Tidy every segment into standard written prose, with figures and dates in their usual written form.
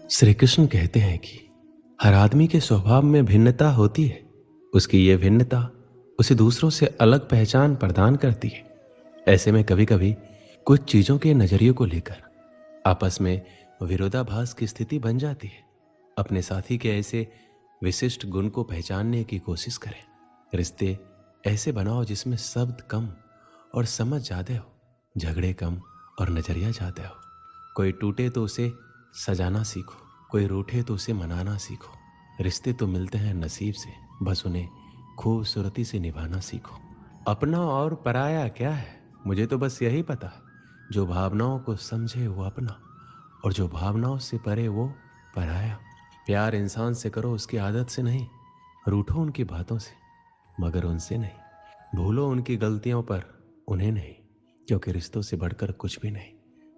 श्री कृष्ण कहते हैं कि हर आदमी के स्वभाव में भिन्नता होती है। उसकी ये भिन्नता उसे दूसरों से अलग पहचान प्रदान करती है। ऐसे में कभी कभी कुछ चीज़ों के नज़रिए को लेकर आपस में विरोधाभास की स्थिति बन जाती है। अपने साथी के ऐसे विशिष्ट गुण को पहचानने की कोशिश करें। रिश्ते ऐसे बनाओ जिसमें शब्द कम और समझ ज़्यादा हो, झगड़े कम और नज़रिया ज़्यादा हो। कोई टूटे तो उसे सजाना सीखो, कोई रूठे तो उसे मनाना सीखो। रिश्ते तो मिलते हैं नसीब से, बस उन्हें खूबसूरती से निभाना सीखो। अपना और पराया क्या है, मुझे तो बस यही पता है। जो भावनाओं को समझे वो अपना, और जो भावनाओं से परे वो पराया। प्यार इंसान से करो उसकी आदत से नहीं, रूठो उनकी बातों से मगर उनसे नहीं, भूलो उनकी गलतियों पर उन्हें नहीं। क्योंकि रिश्तों से बढ़कर कुछ भी नहीं।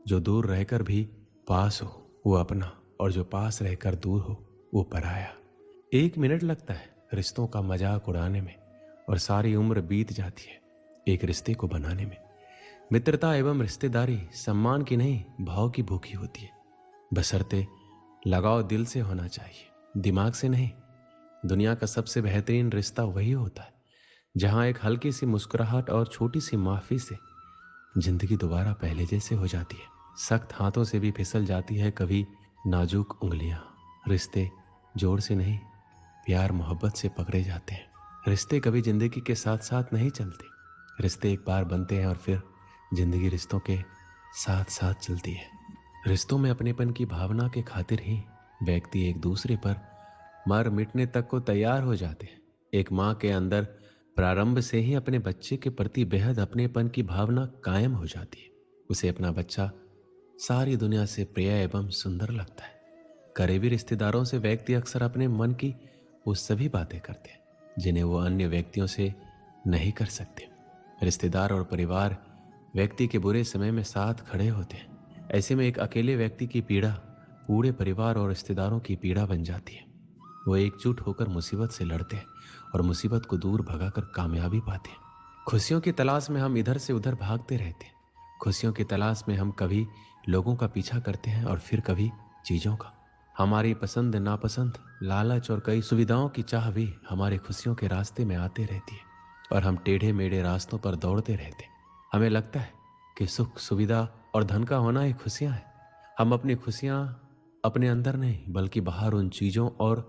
जो दूर रहकर भी पास हो वो अपना, और जो पास रहकर दूर हो वो पराया। 1 मिनट लगता है रिश्तों का मजाक उड़ाने में, और सारी उम्र बीत जाती है एक रिश्ते को बनाने में। मित्रता एवं रिश्तेदारी सम्मान की नहीं, भाव की भूखी होती है। बशर्ते लगाव दिल से होना चाहिए, दिमाग से नहीं। दुनिया का सबसे बेहतरीन रिश्ता वही होता है जहां एक हल्की सी मुस्कुराहट और छोटी सी माफी से जिंदगी दोबारा पहले जैसे हो जाती है। सख्त हाथों से भी फिसल जाती है कभी नाजुक उंगलियां। रिश्ते जोर से नहीं, प्यार मोहब्बत से पकड़े जाते हैं। रिश्ते कभी जिंदगी के साथ साथ नहीं चलते। रिश्ते एक बार बनते हैं और फिर जिंदगी रिश्तों के साथ साथ चलती है। रिश्तों में अपनेपन की भावना के खातिर ही व्यक्ति एक दूसरे पर मर मिटने तक को तैयार हो जाते हैं। एक माँ के अंदर प्रारंभ से ही अपने बच्चे के प्रति बेहद अपनेपन की भावना कायम हो जाती है। उसे अपना बच्चा सारी दुनिया से प्रिय एवं सुंदर लगता है। करीबी रिश्तेदारों से व्यक्ति अक्सर अपने मन की वो सभी बातें करते हैं जिन्हें वो अन्य व्यक्तियों से नहीं कर सकते। रिश्तेदार और परिवार व्यक्ति के बुरे समय में साथ खड़े होते हैं। ऐसे में एक अकेले व्यक्ति की पीड़ा पूरे परिवार और रिश्तेदारों की पीड़ा बन जाती है। वो एकजुट होकर मुसीबत से लड़ते हैं और मुसीबत को दूर भगाकर कामयाबी पाते हैं। खुशियों की तलाश में हम इधर से उधर भागते रहते हैं। खुशियों की तलाश में हम कभी लोगों का पीछा करते हैं और फिर कभी चीज़ों का। हमारी पसंद नापसंद, लालच और कई सुविधाओं की चाह भी हमारे खुशियों के रास्ते में आते रहती है, और हम टेढ़े मेढ़े रास्तों पर दौड़ते रहते हैं। हमें लगता है कि सुख, सुविधा और धन का होना ही खुशियाँ हैं। हम अपनी खुशियाँ अपने अंदर नहीं बल्कि बाहर उन चीज़ों और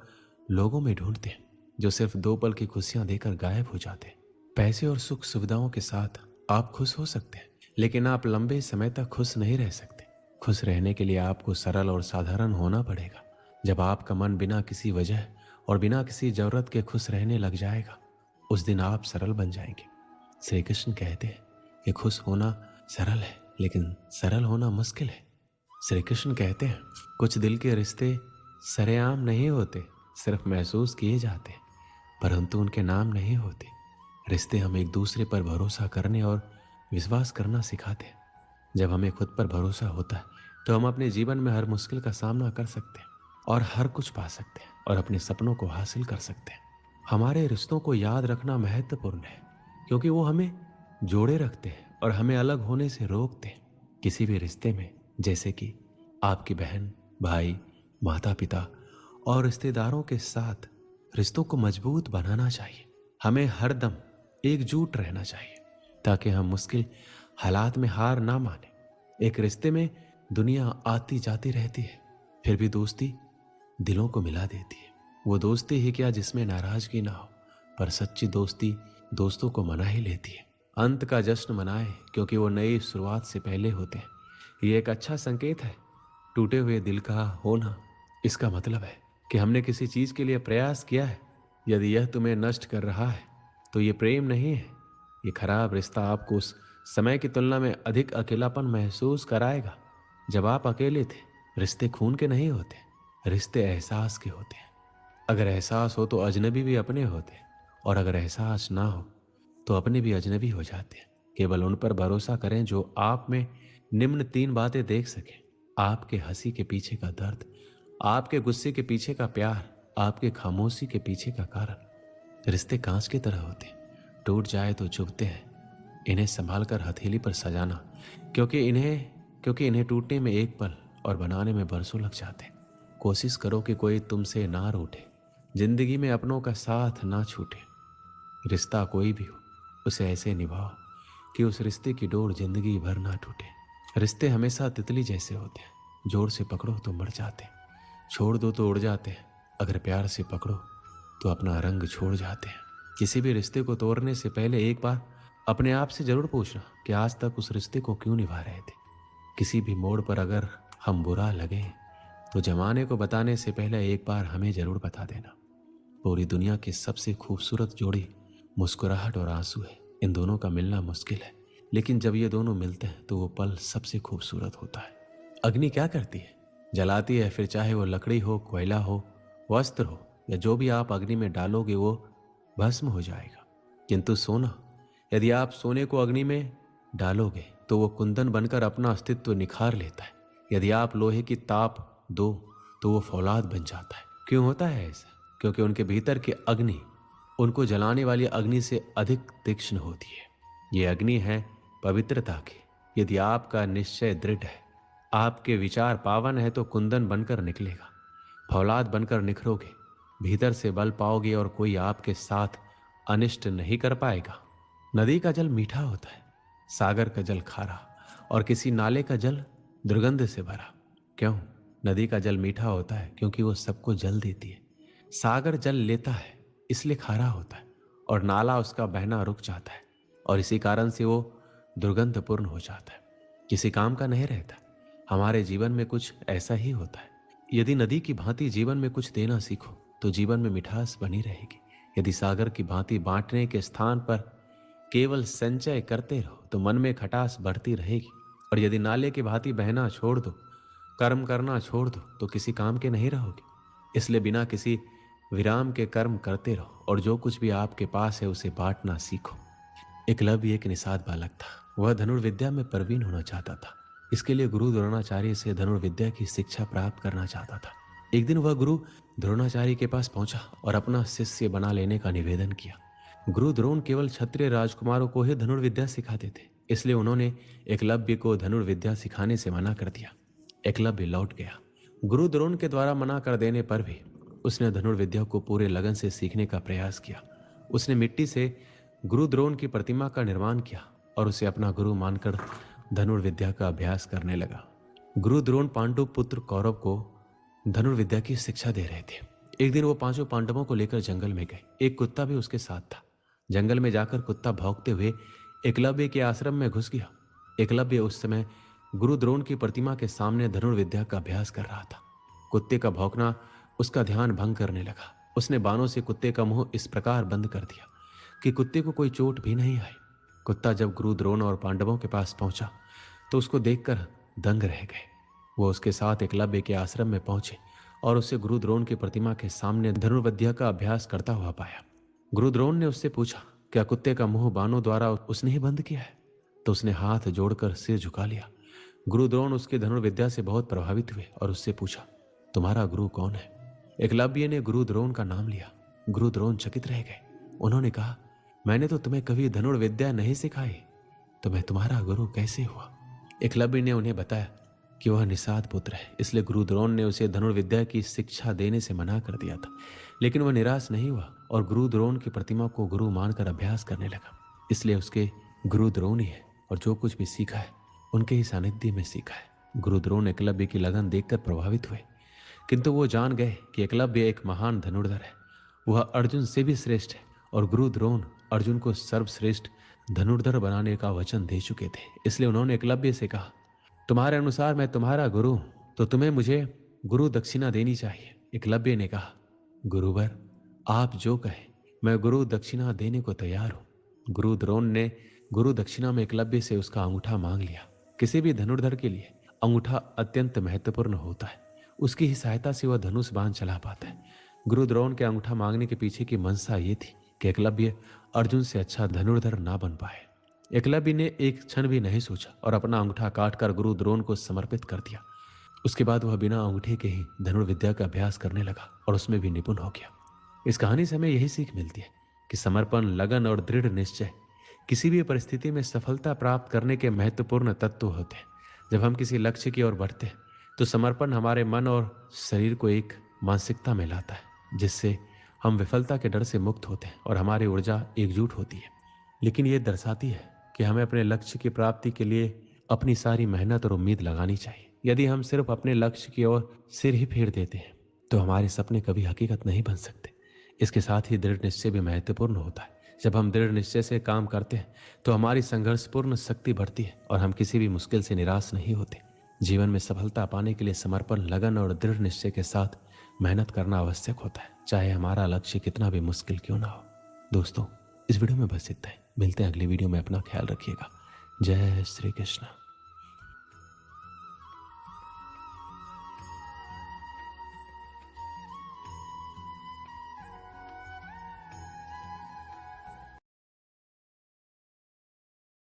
लोगों में ढूंढते हैं जो सिर्फ 2 पल की खुशियां देकर गायब हो जाते हैं। पैसे और सुख सुविधाओं के साथ आप खुश हो सकते हैं, लेकिन आप लंबे समय तक खुश नहीं रह सकते। खुश रहने के लिए आपको सरल और साधारण होना पड़ेगा। जब आपका मन बिना किसी वजह और बिना किसी जरूरत के खुश रहने लग जाएगा, उस दिन आप सरल बन जाएंगे। श्री कृष्ण कहते हैं कि खुश होना सरल है, लेकिन सरल होना मुश्किल है। श्री कृष्ण कहते हैं कुछ दिल के रिश्ते सरेआम नहीं होते, सिर्फ महसूस किए जाते, परंतु उनके नाम नहीं होते। रिश्ते हम एक दूसरे पर भरोसा करने और विश्वास करना सिखाते हैं। जब हमें खुद पर भरोसा होता है तो हम अपने जीवन में हर मुश्किल का सामना कर सकते हैं और हर कुछ पा सकते हैं और अपने सपनों को हासिल कर सकते हैं। हमारे रिश्तों को याद रखना महत्वपूर्ण है, क्योंकि वो हमें जोड़े रखते हैं और हमें अलग होने से रोकते हैं। किसी भी रिश्ते में, जैसे कि आपकी बहन, भाई, माता पिता और रिश्तेदारों के साथ, रिश्तों को मजबूत बनाना चाहिए। हमें हरदम एकजुट रहना चाहिए ताकि हम मुश्किल हालात में हार ना माने। एक रिश्ते में दुनिया आती जाती रहती है, फिर भी दोस्ती दिलों को मिला देती है। वो दोस्ती ही क्या जिसमें नाराजगी ना हो, पर सच्ची दोस्ती दोस्तों को मना ही लेती है। अंत का जश्न मनाए, क्योंकि वो नई शुरुआत से पहले होते हैं। ये एक अच्छा संकेत है। टूटे हुए दिल का होना इसका मतलब है कि हमने किसी चीज के लिए प्रयास किया है। यदि यह तुम्हें नष्ट कर रहा है तो ये प्रेम नहीं है। ये खराब रिश्ता आपको उस समय की तुलना में अधिक अकेलापन महसूस कराएगा जब आप अकेले थे। रिश्ते खून के नहीं होते, रिश्ते एहसास के होते हैं। अगर एहसास हो तो अजनबी भी अपने होते हैं, और अगर एहसास ना हो तो अपने भी अजनबी हो जाते हैं। केवल उन पर भरोसा करें जो आप में निम्न 3 बातें देख सके: आपके हंसी के पीछे का दर्द, आपके गुस्से के पीछे का प्यार, आपके खामोशी के पीछे का कारण। रिश्ते कांच की तरह होते हैं, टूट जाए तो चुभते हैं। इन्हें संभाल कर हथेली पर सजाना, क्योंकि इन्हें टूटने में 1 पल और बनाने में बरसों लग जाते हैं। कोशिश करो कि कोई तुमसे ना रूठे, जिंदगी में अपनों का साथ ना छूटे। रिश्ता कोई भी हो उसे ऐसे निभाओ कि उस रिश्ते की डोर जिंदगी भर ना टूटे। रिश्ते हमेशा तितली जैसे होते हैं, जोर से पकड़ो तो मर जाते हैं, छोड़ दो तो उड़ जाते हैं, अगर प्यार से पकड़ो तो अपना रंग छोड़ जाते हैं। किसी भी रिश्ते को तोड़ने से पहले एक बार अपने आप से जरूर पूछना कि आज तक उस रिश्ते को क्यों निभा रहे थे। किसी भी मोड़ पर अगर हम बुरा लगे तो जमाने को बताने से पहले एक बार हमें जरूर बता देना। पूरी दुनिया की सबसे खूबसूरत जोड़ी मुस्कुराहट और आंसू है। इन दोनों का मिलना मुश्किल है, लेकिन जब ये दोनों मिलते हैं तो वो पल सबसे खूबसूरत होता है। अग्नि क्या करती है? जलाती है, फिर चाहे वो लकड़ी हो, कोयला हो, वस्त्र हो या जो भी आप अग्नि में डालोगे वो भस्म हो जाएगा। किंतु सोना, यदि आप सोने को अग्नि में डालोगे तो वो कुंदन बनकर अपना अस्तित्व निखार लेता है। यदि आप लोहे की ताप दो तो वो फौलाद बन जाता है। क्यों होता है ऐसा? क्योंकि उनके भीतर की अग्नि उनको जलाने वाली अग्नि से अधिक तीक्ष्ण होती है। ये अग्नि है पवित्रता की। यदि आपका निश्चय दृढ़ है, आपके विचार पावन है तो कुंदन बनकर निकलेगा, फौलाद बनकर निखरोगे, भीतर से बल पाओगे और कोई आपके साथ अनिष्ट नहीं कर पाएगा। नदी का जल मीठा होता है, सागर का जल खारा और किसी नाले का जल दुर्गंध से भरा। क्यों? नदी का जल मीठा होता है क्योंकि वो सबको जल देती है। सागर जल लेता है इसलिए खारा होता है और नाला उसका बहना रुक जाता है और इसी कारण से वो दुर्गंधपूर्ण हो जाता है, किसी काम का नहीं रहता। हमारे जीवन में कुछ ऐसा ही होता है। यदि नदी की भांति जीवन में कुछ देना सीखो तो जीवन में मिठास बनी रहेगी। यदि सागर की भांति बांटने के स्थान पर केवल संचय करते रहो तो मन में खटास बढ़ती रहेगी। और यदि नाले की भांति बहना छोड़ दो, कर्म करना छोड़ दो तो किसी काम के नहीं रहोगे। इसलिए बिना किसी विराम के कर्म करते रहो और जो कुछ भी आपके पास है उसे बांटना सीखो। एकलव्य एक निषाद बालक था। वह धनुर्विद्या में प्रवीण होना चाहता था। इसके लिए गुरु द्रोणाचार्य से धनुर्विद्या की शिक्षा प्राप्त करना चाहता था। एक दिन वह गुरु द्रोणाचार्य के पास पहुंचा और अपना शिष्य बना लेने का निवेदन किया। गुरु द्रोण केवल क्षत्रिय राजकुमारों को ही धनुर्विद्या सिखाते थे, इसलिए उन्होंने एकलव्य को धनुर्विद्या सिखाने से मना कर दिया। एकलव्य लौट गया। गुरु द्रोण के द्वारा मना कर देने पर भी उसने धनुर्विद्या को पूरे लगन से सीखने का प्रयास किया। उसने मिट्टी से गुरु द्रोण की प्रतिमा का निर्माण किया और उसे अपना गुरु मानकर धनुर्विद्या का अभ्यास करने लगा। गुरु द्रोण पांडु पुत्र कौरव को धनुर्विद्या की शिक्षा दे रहे थे। एक दिन वो पांचों पांडवों को लेकर जंगल में गए। एक कुत्ता भी उसके साथ था। जंगल में जाकर कुत्ता भौंकते हुए एकलव्य के आश्रम में घुस गया। एकलव्य उस समय गुरु द्रोण की प्रतिमा के सामने धनुर्विद्या का अभ्यास कर रहा था। कुत्ते का भौंकना उसका ध्यान भंग करने लगा। उसने बाणों से कुत्ते का मुंह इस प्रकार बंद कर दिया कि कुत्ते को कोई चोट भी नहीं आई। कुत्ता जब गुरु द्रोण और पांडवों के पास पहुंचा तो उसको देखकर दंग रह गए। वो उसके साथ एकलव्य के आश्रम में पहुंचे और उसे गुरु द्रोण की प्रतिमा के सामने धनुर्विद्या का अभ्यास करता हुआ पाया। गुरु द्रोण ने उससे पूछा, क्या कुत्ते का मुंह बाणों द्वारा उसने ही बंद किया है? तो उसने हाथ जोड़कर सिर झुका लिया। गुरु द्रोण उसकी धनुर्विद्या से बहुत प्रभावित हुए और उससे पूछा, तुम्हारा गुरु कौन है? एकलव्य ने गुरु द्रोण का नाम लिया। गुरु द्रोण चकित रह गए। उन्होंने कहा, मैंने तो तुम्हें कभी धनुर्विद्या नहीं सिखाई, तो मैं तुम्हारा गुरु कैसे हुआ? एकलव्य ने उन्हें बताया कि वह निषाद पुत्र है, इसलिए गुरु द्रोण ने उसे धनुर्विद्या की शिक्षा देने से मना कर दिया था। लेकिन वह निराश नहीं हुआ और गुरु द्रोण की प्रतिमा को गुरु मानकर अभ्यास करने लगा। इसलिए उसके गुरु द्रोण ही है और जो कुछ भी सीखा है उनके ही सानिध्य में सीखा है। गुरु द्रोण एकलव्य की लगन देखकर प्रभावित हुए, किंतु वो जान गए कि एकलव्य एक महान धनुर्धर है। वह अर्जुन से भी श्रेष्ठ है और गुरु द्रोण अर्जुन को सर्वश्रेष्ठ धनुर्धर बनाने का वचन दे चुके थे। इसलिए उन्होंने एकलव्य से कहा, तुम्हारे अनुसार मैं तुम्हारा गुरु हूं, तो तुम्हें मुझे गुरु दक्षिणा देनी चाहिए। एकलव्य ने कहा, गुरुवर आप जो कहें, मैं गुरु दक्षिणा देने को तैयार हूं। गुरु द्रोण ने गुरु दक्षिणा में एकलव्य से उसका अंगूठा मांग लिया। किसी भी धनुर्धर के लिए अंगूठा अत्यंत महत्वपूर्ण होता है। उसकी ही सहायता से वह धनुष बाण चला पाता है। गुरु द्रोण के अंगूठा मांगने के पीछे की मंशा ये थी कि एकलव्य अर्जुन से अच्छा धनुर्धर ना बन पाए। एकलव्य ने एक क्षण भी नहीं सोचा और अपना अंगूठा काटकर गुरु द्रोण को समर्पित कर दिया। उसके बाद वह बिना अंगूठे के ही धनुर्विद्या का अभ्यास करने लगा और उसमें भी निपुण हो गया। इस कहानी से हमें यही सीख मिलती है कि समर्पण, लगन और दृढ़ निश्चय किसी भी परिस्थिति में सफलता प्राप्त करने के महत्वपूर्ण तत्व होते हैं। जब हम किसी लक्ष्य की ओर बढ़ते हैं तो समर्पण हमारे मन और शरीर को एक मानसिकता में लाता है, जिससे हम विफलता के डर से मुक्त होते हैं और हमारी ऊर्जा एकजुट होती है। लेकिन ये दर्शाती है कि हमें अपने लक्ष्य की प्राप्ति के लिए अपनी सारी मेहनत और उम्मीद लगानी चाहिए। यदि हम सिर्फ अपने लक्ष्य की ओर सिर ही फेर देते हैं तो हमारे सपने कभी हकीकत नहीं बन सकते। इसके साथ ही दृढ़ निश्चय भी महत्वपूर्ण होता है। जब हम दृढ़ निश्चय से काम करते हैं तो हमारी संघर्षपूर्ण शक्ति बढ़ती है और हम किसी भी मुश्किल से निराश नहीं होते। जीवन में सफलता पाने के लिए समर्पण, लगन और दृढ़ निश्चय के साथ मेहनत करना आवश्यक होता है, चाहे हमारा लक्ष्य कितना भी मुश्किल क्यों ना हो। दोस्तों, इस वीडियो में बस इतना ही। मिलते हैं अगली वीडियो में। अपना ख्याल रखिएगा। जय श्री कृष्ण।